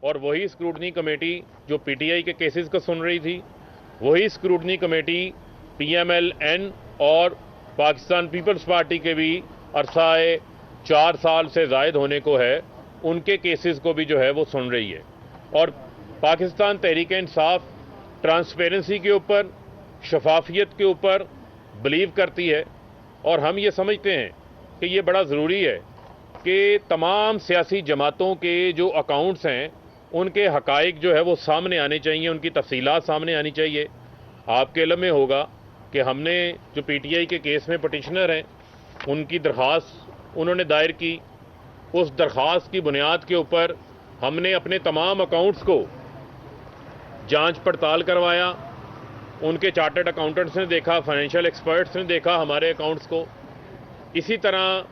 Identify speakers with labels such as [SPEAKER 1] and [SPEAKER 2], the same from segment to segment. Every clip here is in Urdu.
[SPEAKER 1] اور وہی اسکروٹنی کمیٹی جو پی ٹی آئی کے کیسز کو سن رہی تھی، وہی scrutiny committee P M L N اور پاکستان پیپلز پارٹی کے بھی عرصہ 4 سال سے زائد ہونے کو ہے، ان کے کیسز کو بھی جو ہے وہ سن رہی ہے۔ اور پاکستان تحریک انصاف ٹرانسپیرنسی کے اوپر، شفافیت کے اوپر بلیو کرتی ہے، اور ہم یہ سمجھتے ہیں کہ یہ بڑا ضروری ہے کہ تمام سیاسی جماعتوں کے جو اکاؤنٹس ہیں ان کے حقائق جو ہے وہ سامنے آنے چاہیے، ان کی تفصیلات سامنے آنی چاہیے۔ آپ کے علم میں ہوگا کہ ہم نے جو پی ٹی آئی کے کیس میں پٹیشنر ہیں ان کی درخواست انہوں نے دائر کی، اس درخواست کی بنیاد کے اوپر ہم نے اپنے تمام اکاؤنٹس کو جانچ پڑتال کروایا، ان کے چارٹرڈ اکاؤنٹنٹس نے دیکھا، فائنینشیل ایکسپرٹس نے دیکھا ہمارے اکاؤنٹس کو۔ اسی طرح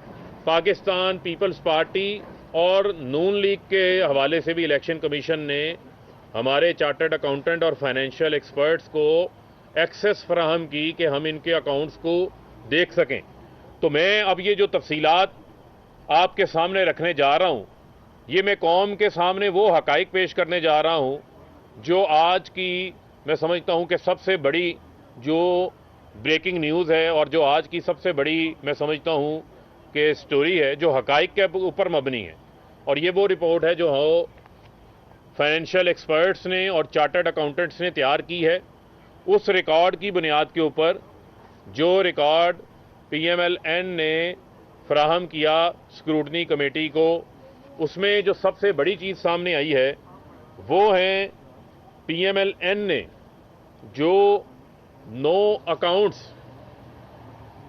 [SPEAKER 1] پاکستان پیپلز پارٹی اور نون لیگ کے حوالے سے بھی الیکشن کمیشن نے ہمارے چارٹرڈ اکاؤنٹنٹ اور فائنینشیل ایکسپرٹس کو ایکسیس فراہم کی کہ ہم ان کے اکاؤنٹس کو دیکھ سکیں۔ تو میں اب یہ جو تفصیلات آپ کے سامنے رکھنے جا رہا ہوں، یہ میں قوم کے سامنے وہ حقائق پیش کرنے جا رہا ہوں جو آج کی میں سمجھتا ہوں کہ سب سے بڑی جو بریکنگ نیوز ہے، اور جو آج کی سب سے بڑی میں سمجھتا ہوں کہ سٹوری ہے جو حقائق کے اوپر مبنی ہے۔ اور یہ وہ رپورٹ ہے جو فائنینشیل ایکسپرٹس نے اور چارٹرڈ اکاؤنٹنٹس نے تیار کی ہے۔ اس ریکارڈ کی بنیاد کے اوپر جو record P M L N نے فراہم کیا اسکروٹنی کمیٹی کو، اس میں جو سب سے بڑی چیز سامنے آئی ہے وہ ہے پی ایم ایل این نے جو 9 اکاؤنٹس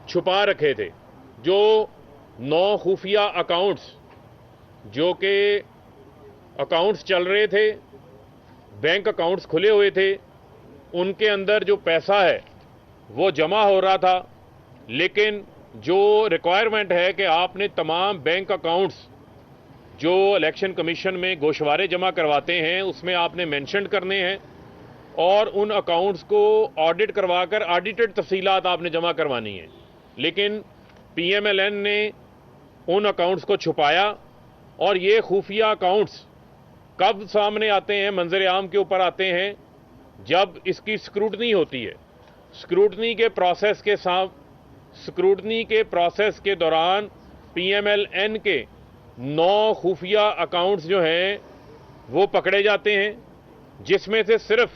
[SPEAKER 1] چھپا رکھے تھے، جو 9 خفیہ اکاؤنٹس جو کہ اکاؤنٹس چل رہے تھے، بینک اکاؤنٹس کھلے ہوئے تھے، ان کے اندر جو پیسہ ہے وہ جمع ہو رہا تھا، لیکن جو ریکوائرمنٹ ہے کہ آپ نے تمام بینک اکاؤنٹس جو الیکشن کمیشن میں گوشوارے جمع کرواتے ہیں اس میں آپ نے مینشن کرنے ہیں، اور ان اکاؤنٹس کو آڈٹ کروا کر آڈیٹڈ تفصیلات آپ نے جمع کروانی ہیں۔ لیکن پی ایم ایل این نے ان اکاؤنٹس کو چھپایا، اور یہ خفیہ اکاؤنٹس کب سامنے آتے ہیں، منظر عام کے اوپر آتے ہیں جب اس کی اسکروٹنی ہوتی ہے۔ اسکروٹنی کے پروسیس کے دوران پی ایم ایل این کے 9 خفیہ اکاؤنٹس جو ہیں وہ پکڑے جاتے ہیں، جس میں سے صرف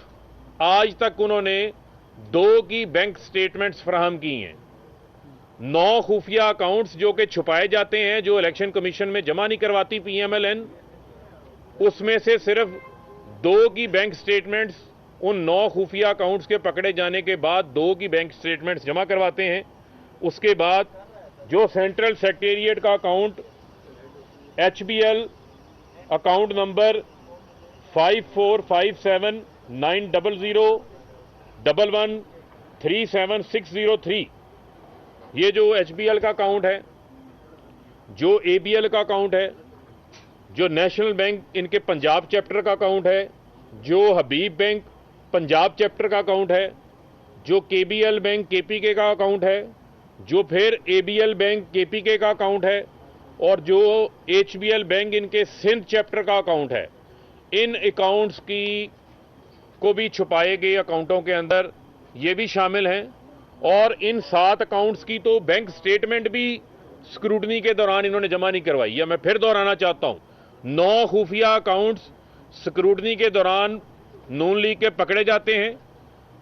[SPEAKER 1] آج تک انہوں نے 2 کی بینک سٹیٹمنٹس فراہم کی ہیں۔ 9 خفیہ اکاؤنٹس جو کہ چھپائے جاتے ہیں، جو الیکشن کمیشن میں جمع نہیں کرواتی پی ایم ایل این، اس میں سے صرف 2 کی بینک سٹیٹمنٹس ان 9 خفیہ اکاؤنٹس کے پکڑے جانے کے بعد 2 کی بینک سٹیٹمنٹس جمع کرواتے ہیں۔ اس کے بعد جو سینٹرل سیکریٹریٹ کا account H B L account number 545790113763 یہ جو ایچ بی ایل کا اکاؤنٹ ہے، جو اے بی ایل کا اکاؤنٹ ہے، جو نیشنل بینک ان کے پنجاب چیپٹر کا اکاؤنٹ ہے، جو حبیب بینک پنجاب چیپٹر کا اکاؤنٹ ہے، جو کے بی ایل بینک کے پی کے کا اکاؤنٹ ہے، جو پھر اے بی ایل بینک کے پی کے کا اکاؤنٹ ہے، اور جو ایچ بی ایل بینک ان کے سندھ چیپٹر کا اکاؤنٹ ہے، ان اکاؤنٹس کو بھی چھپائے گئے اکاؤنٹوں کے اندر یہ بھی شامل ہیں۔ اور ان 7 اکاؤنٹس کی تو بینک سٹیٹمنٹ بھی اسکروٹنی کے دوران انہوں نے جمع نہیں کروائی ہے۔ میں پھر دہرانا چاہتا ہوں، 9 خفیہ اکاؤنٹس اسکروٹنی کے دوران نون لیگ کے پکڑے جاتے ہیں،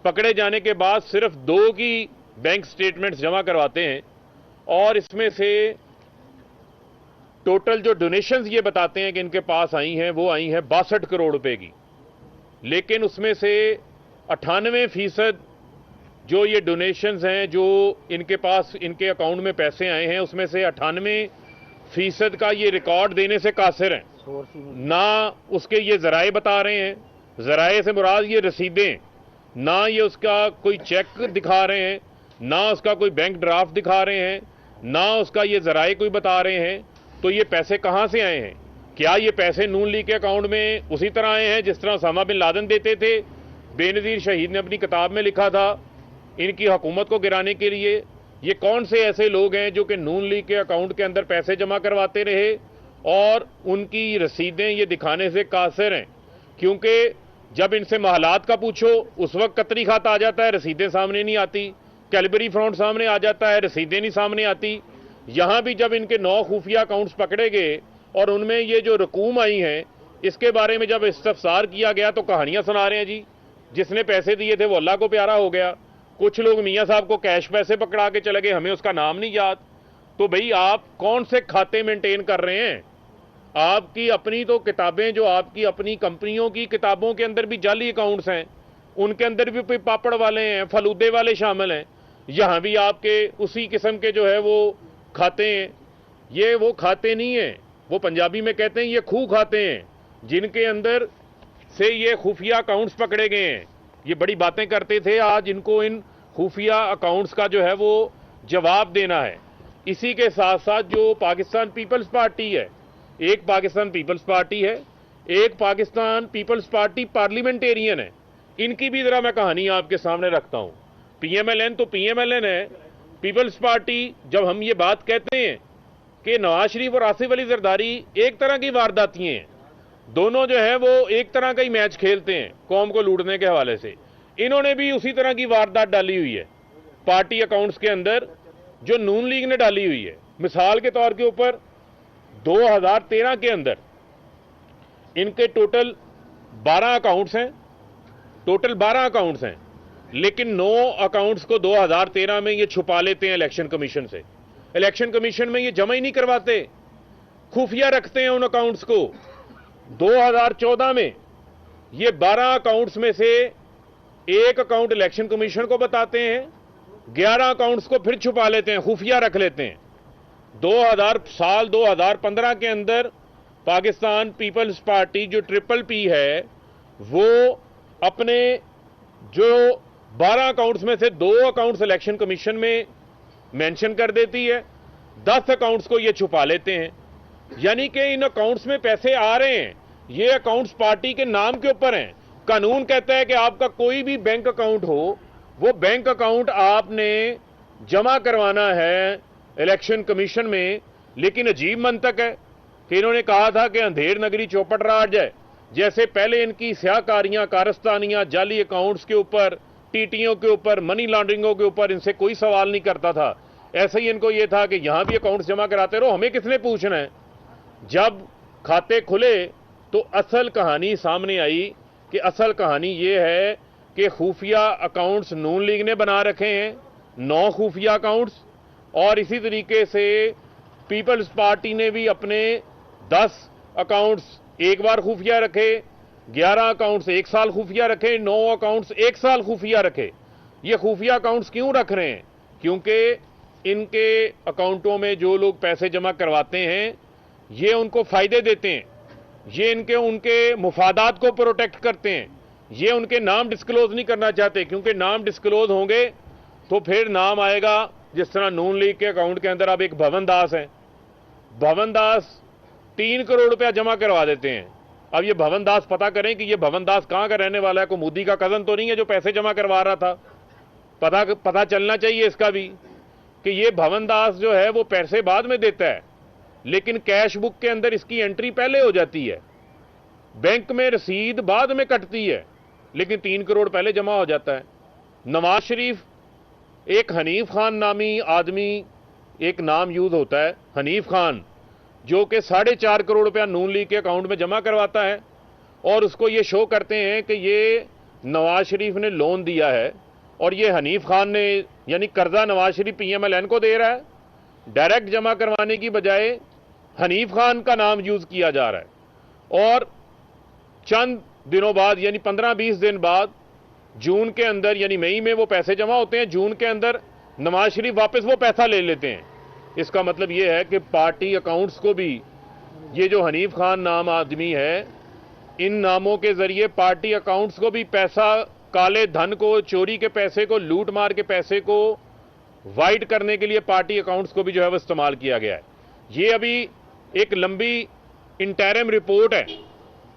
[SPEAKER 1] پکڑے جانے کے بعد صرف 2 کی بینک سٹیٹمنٹس جمع کرواتے ہیں، اور اس میں سے ٹوٹل جو ڈونیشنز یہ بتاتے ہیں کہ ان کے پاس آئی ہیں وہ آئی ہیں 62 کروڑ روپے کی، لیکن اس میں سے 98% جو یہ ڈونیشنز ہیں جو ان کے پاس ان کے اکاؤنٹ میں پیسے آئے ہیں، اس میں سے 98% کا یہ ریکارڈ دینے سے قاصر ہیں، نہ اس کے یہ ذرائع بتا رہے ہیں، ذرائع سے مراد یہ رسیدیں، نہ یہ اس کا کوئی چیک دکھا رہے ہیں، نہ اس کا کوئی بینک ڈرافٹ دکھا رہے ہیں، نہ اس کا یہ ذرائع کوئی بتا رہے ہیں۔ تو یہ پیسے کہاں سے آئے ہیں؟ کیا یہ پیسے نون لیگ کے اکاؤنٹ میں اسی طرح آئے ہیں جس طرح اسامہ بن لادن دیتے تھے؟ بے نظیر شہید نے اپنی کتاب میں لکھا تھا ان کی حکومت کو گرانے کے لیے۔ یہ کون سے ایسے لوگ ہیں جو کہ نون لیگ کے اکاؤنٹ کے اندر پیسے جمع کرواتے رہے اور ان کی رسیدیں یہ دکھانے سے قاصر ہیں، کیونکہ جب ان سے محلات کا پوچھو اس وقت قطری خط آ جاتا ہے، رسیدیں سامنے نہیں آتی، کیلبری فرانٹ سامنے آ جاتا ہے، رسیدیں نہیں سامنے آتی۔ یہاں بھی جب ان کے 9 خفیہ اکاؤنٹس پکڑے گئے اور ان میں یہ جو رقوم آئی ہیں اس کے بارے میں جب استفسار کیا گیا تو کہانیاں سنا رہے ہیں جی، جس نے پیسے دیے تھے وہ اللہ کو پیارا ہو گیا، کچھ لوگ میاں صاحب کو کیش پیسے پکڑا کے چلے گئے، ہمیں اس کا نام نہیں یاد۔ تو بھئی آپ کون سے کھاتے مینٹین کر رہے ہیں؟ آپ کی اپنی تو کتابیں، جو آپ کی اپنی کمپنیوں کی کتابوں کے اندر بھی جعلی اکاؤنٹس ہیں، ان کے اندر بھی پاپڑ والے ہیں، فلودے والے شامل ہیں، یہاں بھی آپ کے اسی قسم کے جو ہے وہ کھاتے ہیں۔ یہ وہ کھاتے نہیں ہیں، وہ پنجابی میں کہتے ہیں یہ کھو کھاتے ہیں، جن کے اندر سے یہ خفیہ اکاؤنٹس پکڑے گئے ہیں۔ یہ بڑی باتیں کرتے تھے، آج ان کو ان خفیہ اکاؤنٹس کا جو ہے وہ جواب دینا ہے۔ اسی کے ساتھ ساتھ جو پاکستان پیپلز پارٹی ہے، ایک پاکستان پیپلز پارٹی ہے، ایک پاکستان پیپلز پارٹی پارلیمنٹیرین ہے، ان کی بھی ذرا میں کہانی آپ کے سامنے رکھتا ہوں۔ پی ایم ایل این تو پی ایم ایل این ہے، پیپلز پارٹی جب ہم یہ بات کہتے ہیں کہ نواز شریف اور آصف علی زرداری ایک طرح کی وارداتیں ہیں، دونوں جو ہیں وہ ایک طرح کا ہی میچ کھیلتے ہیں قوم کو لوٹنے کے حوالے سے، انہوں نے بھی اسی طرح کی واردات ڈالی ہوئی ہے پارٹی اکاؤنٹس کے اندر جو نون لیگ نے ڈالی ہوئی ہے۔ مثال کے طور کے اوپر 2013 کے اندر ان کے ٹوٹل 12 اکاؤنٹس ہیں، لیکن 9 اکاؤنٹس کو 2013 میں یہ چھپا لیتے ہیں الیکشن کمیشن سے، الیکشن کمیشن میں یہ جمع ہی نہیں کرواتے، خفیہ رکھتے ہیں ان اکاؤنٹس کو۔ 2014 میں یہ 12 اکاؤنٹس میں سے ایک اکاؤنٹ الیکشن کمیشن کو بتاتے ہیں، 11 اکاؤنٹس کو پھر چھپا لیتے ہیں، خفیہ رکھ لیتے ہیں۔ 2015 کے اندر پاکستان پیپلز پارٹی جو ٹرپل پی ہے وہ اپنے جو 12 اکاؤنٹس میں سے 2 اکاؤنٹس الیکشن کمیشن میں مینشن کر دیتی ہے، 10 اکاؤنٹس کو یہ چھپا لیتے ہیں، یعنی کہ ان اکاؤنٹس میں پیسے آ رہے ہیں، یہ اکاؤنٹس پارٹی کے نام کے اوپر ہیں۔ قانون کہتا ہے کہ آپ کا کوئی بھی بینک اکاؤنٹ ہو، وہ بینک اکاؤنٹ آپ نے جمع کروانا ہے الیکشن کمیشن میں، لیکن عجیب منطق ہے کہ انہوں نے کہا تھا کہ اندھیر نگری چوپٹ راج ہے، جیسے پہلے ان کی سیاہ کاریاں، کارستانیاں، جعلی اکاؤنٹس کے اوپر، ٹی ٹیوں کے اوپر، منی لانڈرنگوں کے اوپر ان سے کوئی سوال نہیں کرتا تھا، ایسے ہی ان کو یہ تھا کہ یہاں بھی اکاؤنٹس جمع کراتے رہو، ہمیں کس نے پوچھنا ہے۔ جب کھاتے کھلے تو اصل کہانی سامنے آئی کہ اصل کہانی یہ ہے کہ خفیہ اکاؤنٹس نون لیگ نے بنا رکھے ہیں، 9 خفیہ اکاؤنٹس، اور اسی طریقے سے پیپلز پارٹی نے بھی اپنے 10 اکاؤنٹس ایک بار خفیہ رکھے، 11 اکاؤنٹس 1 سال خفیہ رکھے، 9 اکاؤنٹس 1 سال خفیہ رکھے۔ یہ خفیہ اکاؤنٹس کیوں رکھ رہے ہیں؟ کیونکہ ان کے اکاؤنٹوں میں جو لوگ پیسے جمع کرواتے ہیں یہ ان کو فائدے دیتے ہیں، یہ ان کے مفادات کو پروٹیکٹ کرتے ہیں، یہ ان کے نام ڈسکلوز نہیں کرنا چاہتے، کیونکہ نام ڈسکلوز ہوں گے تو پھر نام آئے گا، جس طرح نون لیگ کے اکاؤنٹ کے اندر اب ایک بھون داس ہیں، بھون داس 3 کروڑ روپیہ جمع کروا دیتے ہیں۔ اب یہ بھون داس پتہ کریں کہ یہ بھون داس کہاں کا رہنے والا ہے، کوئی مودی کا کزن تو نہیں ہے جو پیسے جمع کروا رہا تھا، پتہ چلنا چاہیے اس کا بھی کہ یہ بھون داس جو ہے وہ پیسے بعد میں دیتا ہے، لیکن کیش بک کے اندر اس کی انٹری پہلے ہو جاتی ہے، بینک میں رسید بعد میں کٹتی ہے، لیکن 3 کروڑ پہلے جمع ہو جاتا ہے۔ نواز شریف، ایک حنیف خان نامی آدمی، ایک نام یوز ہوتا ہے حنیف خان، جو کہ 4.5 کروڑ روپیہ نون لیگ کے اکاؤنٹ میں جمع کرواتا ہے، اور اس کو یہ شو کرتے ہیں کہ یہ نواز شریف نے لون دیا ہے، اور یہ حنیف خان نے، یعنی قرضہ نواز شریف پی ایم ایل این کو دے رہا ہے، ڈائریکٹ جمع کروانے کی بجائے حنیف خان کا نام یوز کیا جا رہا ہے۔ اور چند دنوں بعد، یعنی 15-20 دن بعد، جون کے اندر، یعنی مئی میں وہ پیسے جمع ہوتے ہیں، جون کے اندر نواز شریف واپس وہ پیسہ لے لیتے ہیں۔ اس کا مطلب یہ ہے کہ پارٹی اکاؤنٹس کو بھی، یہ جو حنیف خان نام آدمی ہے، ان ناموں کے ذریعے پارٹی اکاؤنٹس کو بھی پیسہ، کالے دھن کو، چوری کے پیسے کو، لوٹ مار کے پیسے کو وائٹ کرنے کے لیے پارٹی اکاؤنٹس کو بھی جو ہے وہ استعمال کیا گیا ہے۔ یہ ابھی ایک لمبی انٹرم رپورٹ ہے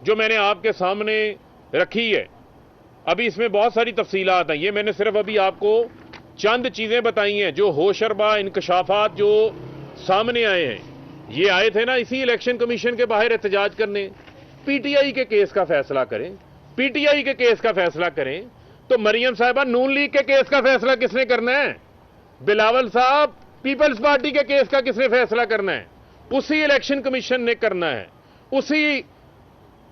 [SPEAKER 1] جو میں نے آپ کے سامنے رکھی ہے، ابھی اس میں بہت ساری تفصیلات ہیں، یہ میں نے صرف ابھی آپ کو چند چیزیں بتائی ہیں جو ہوشربا انکشافات جو سامنے آئے ہیں۔ یہ آئے تھے نا اسی الیکشن کمیشن کے باہر احتجاج کرنے. پی ٹی آئی کے کیس کا فیصلہ کریں, پی ٹی آئی کے کیس کا فیصلہ کریں, تو مریم صاحبہ نون لیگ کے کیس کا فیصلہ کس نے کرنا ہے؟ بلاول صاحب پیپلز پارٹی کے کیس کا کس نے فیصلہ کرنا ہے؟ اسی الیکشن کمیشن نے کرنا ہے. اسی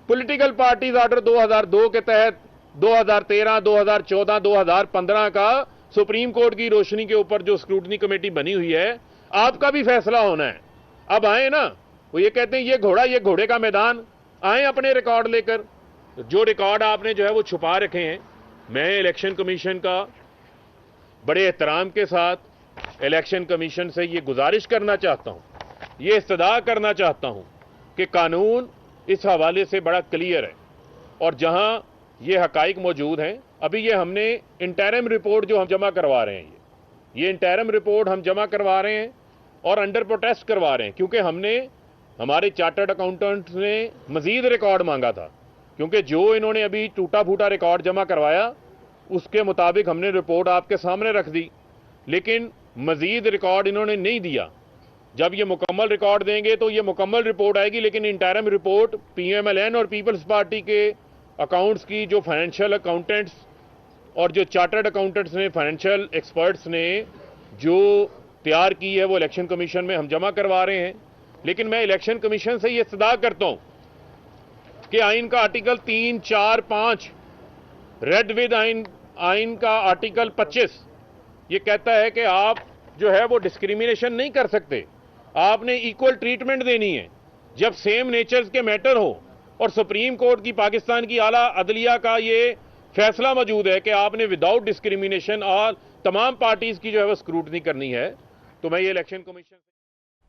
[SPEAKER 1] پولیٹیکل پارٹیز آرڈر 2002 کے تحت 2013, 2014, 2015 کا سپریم کورٹ کی روشنی کے اوپر جو اسکروٹنی کمیٹی بنی ہوئی ہے, آپ کا بھی فیصلہ ہونا ہے. اب آئیں نا, وہ یہ کہتے ہیں یہ گھوڑے کا میدان, آئیں اپنے ریکارڈ لے کر. جو ریکارڈ آپ نے جو ہے وہ چھپا رکھے ہیں. میں الیکشن کمیشن کا بڑے احترام کے ساتھ الیکشن کمیشن سے یہ گزارش کرنا چاہتا ہوں, یہ استدعا کرنا چاہتا ہوں کہ قانون اس حوالے سے بڑا کلیئر ہے, اور جہاں یہ حقائق موجود ہیں, ابھی یہ ہم نے انٹرم رپورٹ جو ہم جمع کروا رہے ہیں, یہ انٹرم رپورٹ ہم جمع کروا رہے ہیں اور انڈر پروٹیسٹ کروا رہے ہیں, کیونکہ ہمارے چارٹرڈ اکاؤنٹنٹس نے مزید ریکارڈ مانگا تھا, کیونکہ جو انہوں نے ابھی ٹوٹا پھوٹا ریکارڈ جمع کروایا اس کے مطابق ہم نے رپورٹ آپ کے سامنے رکھ دی, لیکن مزید ریکارڈ انہوں نے نہیں دیا. جب یہ مکمل ریکارڈ دیں گے تو یہ مکمل رپورٹ آئے گی, لیکن interim report P M L N اور پیپلز پارٹی کے اکاؤنٹس کی جو فائنینشیل اکاؤنٹنٹس اور جو چارٹرڈ اکاؤنٹنٹس نے, فائنینشیل ایکسپرٹس نے جو تیار کی ہے, وہ الیکشن کمیشن میں ہم جمع کروا رہے ہیں. لیکن میں الیکشن کمیشن سے یہ استدعا کرتا ہوں کہ آئین کا آرٹیکل 3, 4, 5 ریڈ ود آئین کا آرٹیکل 25 یہ کہتا ہے کہ آپ جو ہے وہ ڈسکریمنیشن نہیں کر سکتے, آپ نے ایکول ٹریٹمنٹ دینی ہے جب سیم نیچرز کے میٹر ہو. اور سپریم کورٹ کی, پاکستان کی اعلیٰ عدلیہ کا یہ فیصلہ موجود ہے کہ آپ نے وداؤٹ ڈسکریمنیشن اور تمام پارٹیز کی جو ہے وہ اسکروٹنی کرنی ہے. تو میں یہ الیکشن کمیشن